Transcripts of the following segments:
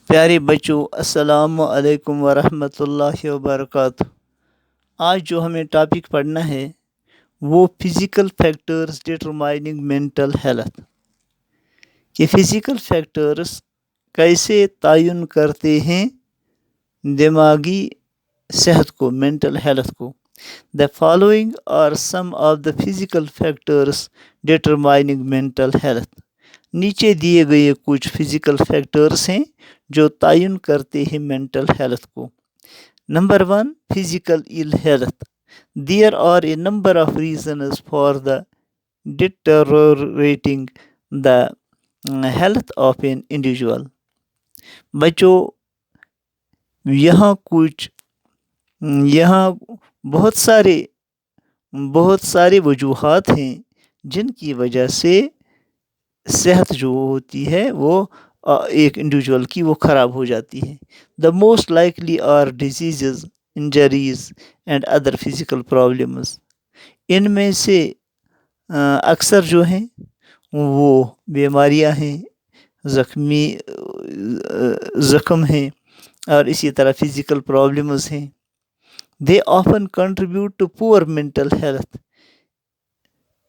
پیارے بچوں، السلام علیکم ورحمۃ اللہ وبرکاتہ۔ آج جو ہمیں ٹاپک پڑھنا ہے وہ فزیکل فیکٹرز ڈٹرمائننگ مینٹل ہیلتھ، کہ فزیکل فیکٹرز کیسے تعین کرتے ہیں دماغی صحت کو، مینٹل ہیلتھ کو۔ The following are some of the physical factors determining mental health۔ نیچے دیے گئے کچھ فزیکل فیکٹرز ہیں جو تعین کرتے ہیں مینٹل ہیلتھ کو۔ Number 1، physical ill health۔ There are a number of reasons for the deteriorating the health of an individual۔ بچوں، یہاں بہت سارے وجوہات ہیں جن کی وجہ سے صحت جو ہوتی ہے وہ ایک انڈیویجول کی وہ خراب ہو جاتی ہے۔ The most likely are diseases, injuries and other physical problems. ان میں سے اکثر جو ہیں وہ بیماریاں ہیں، زخم ہیں، اور اسی طرح فزیکل پرابلمز ہیں۔ دے آفن کنٹریبیوٹ ٹو پور مینٹل ہیلتھ۔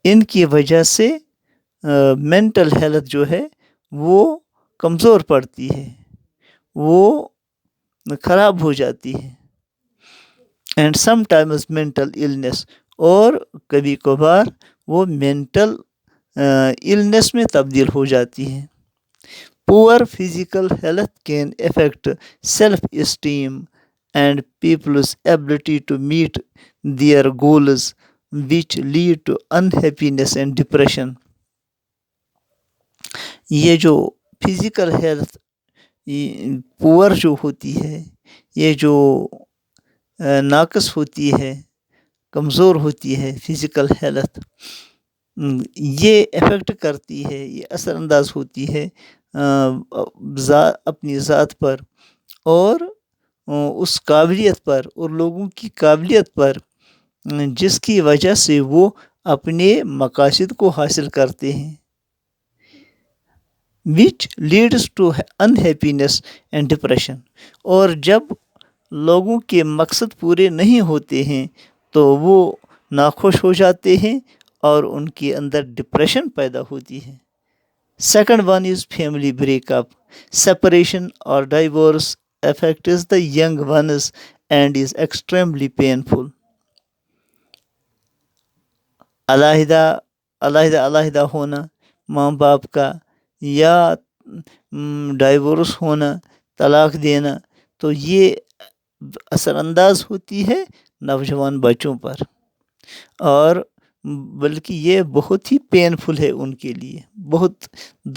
ان کی وجہ سے مینٹل ہیلتھ جو ہے وہ کمزور پڑتی ہے، وہ خراب ہو جاتی ہے۔ And some times mental illness، اور کبھی کبھار وہ مینٹل illness میں تبدیل ہو جاتی ہے۔ Poor physical health can affect self esteem and people's ability to meet their goals which lead to unhappiness and depression۔ یہ جو فزیکل ہیلتھ پور جو ہوتی ہے، یہ جو ناقص ہوتی ہے، کمزور ہوتی ہے فزیکل ہیلتھ، یہ افیکٹ کرتی ہے، یہ اثر انداز ہوتی ہے اپنی ذات پر اور اس قابلیت پر اور لوگوں کی قابلیت پر جس کی وجہ سے وہ اپنے مقاصد کو حاصل کرتے ہیں۔ which leads to unhappiness and depression۔ اور جب لوگوں کے مقصد پورے نہیں ہوتے ہیں تو وہ ناخوش ہو جاتے ہیں اور ان کے اندر ڈپریشن پیدا ہوتی ہے۔ Second one is family break up. Separation اور divorce affects the young ones and is extremely painful۔ علیحدہ ہونا ماں باپ کا، یا ڈائیورس ہونا، طلاق دینا، تو یہ اثر انداز ہوتی ہے نوجوان بچوں پر، اور بلکہ یہ بہت ہی پینفل ہے ان کے لیے، بہت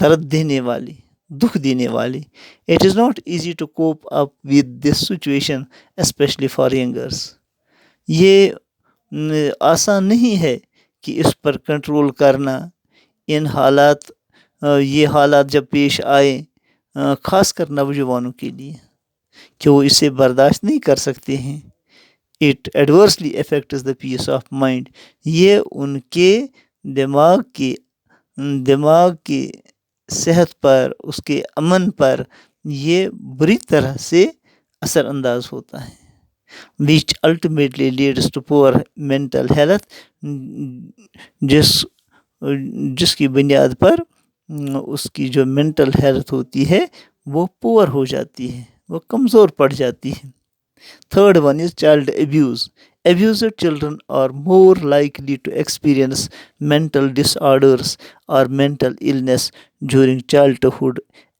درد دینے والی، دکھ دینے والی۔ It is not easy to cope up with this situation especially for youngers۔ یہ آسان نہیں ہے کہ اس پر کنٹرول کرنا، یہ حالات جب پیش آئے، خاص کر نوجوانوں کے لیے، کہ وہ اسے برداشت نہیں کر سکتے ہیں۔ It adversely affects the peace of mind۔ یہ ان کے دماغ کی صحت پر، اس کے امن پر یہ بری طرح سے اثر انداز ہوتا ہے۔ which ultimately leads to poor mental health۔ جس کی بنیاد پر اس کی جو مینٹل ہیلتھ ہوتی ہے وہ پور ہو جاتی ہے، وہ کمزور پڑ جاتی ہے۔ Third one is child abuse. Abused children are more likely to experience mental disorders or mental illness during childhood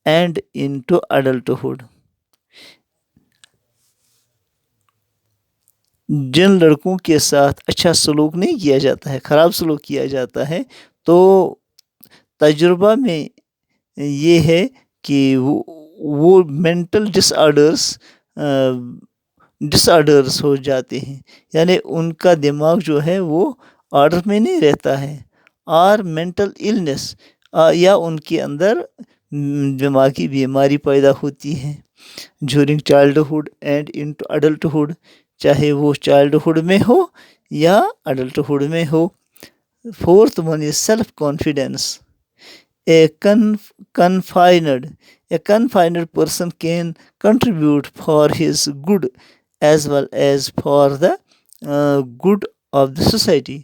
and into adulthood۔ جن لڑکوں کے ساتھ اچھا سلوک نہیں کیا جاتا ہے، خراب سلوک کیا جاتا ہے، تو تجربہ میں یہ ہے کہ وہ مینٹل ڈس آرڈرس ہو جاتے ہیں، یعنی ان کا دماغ جو ہے وہ آرڈر میں نہیں رہتا ہے، اور مینٹل illness، یا ان کے اندر دماغی بیماری پیدا ہوتی ہے during childhood and into adulthood, چاہے وہ چائلڈہڈ میں ہو یا اڈلٹہڈ میں ہو۔ Fourth one is self confidence. A confined A confined person can contribute for his good as well as for the good of the society.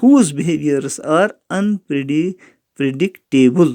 whose behaviors are unpredictable.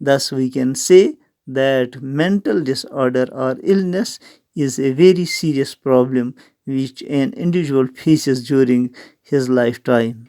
Thus we can say that mental disorder or illness is a very serious problem which an individual faces during his lifetime.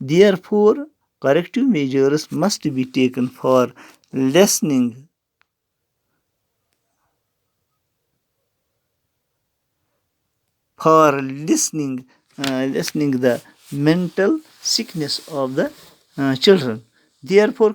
Therefore, corrective measures must be taken for lessening the mental sickness of the children. Therefore,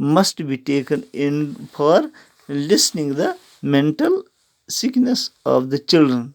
must be taken in for lessening the mental sickness of the children.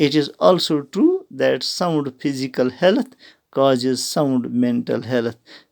It is also true that sound physical health causes sound mental health.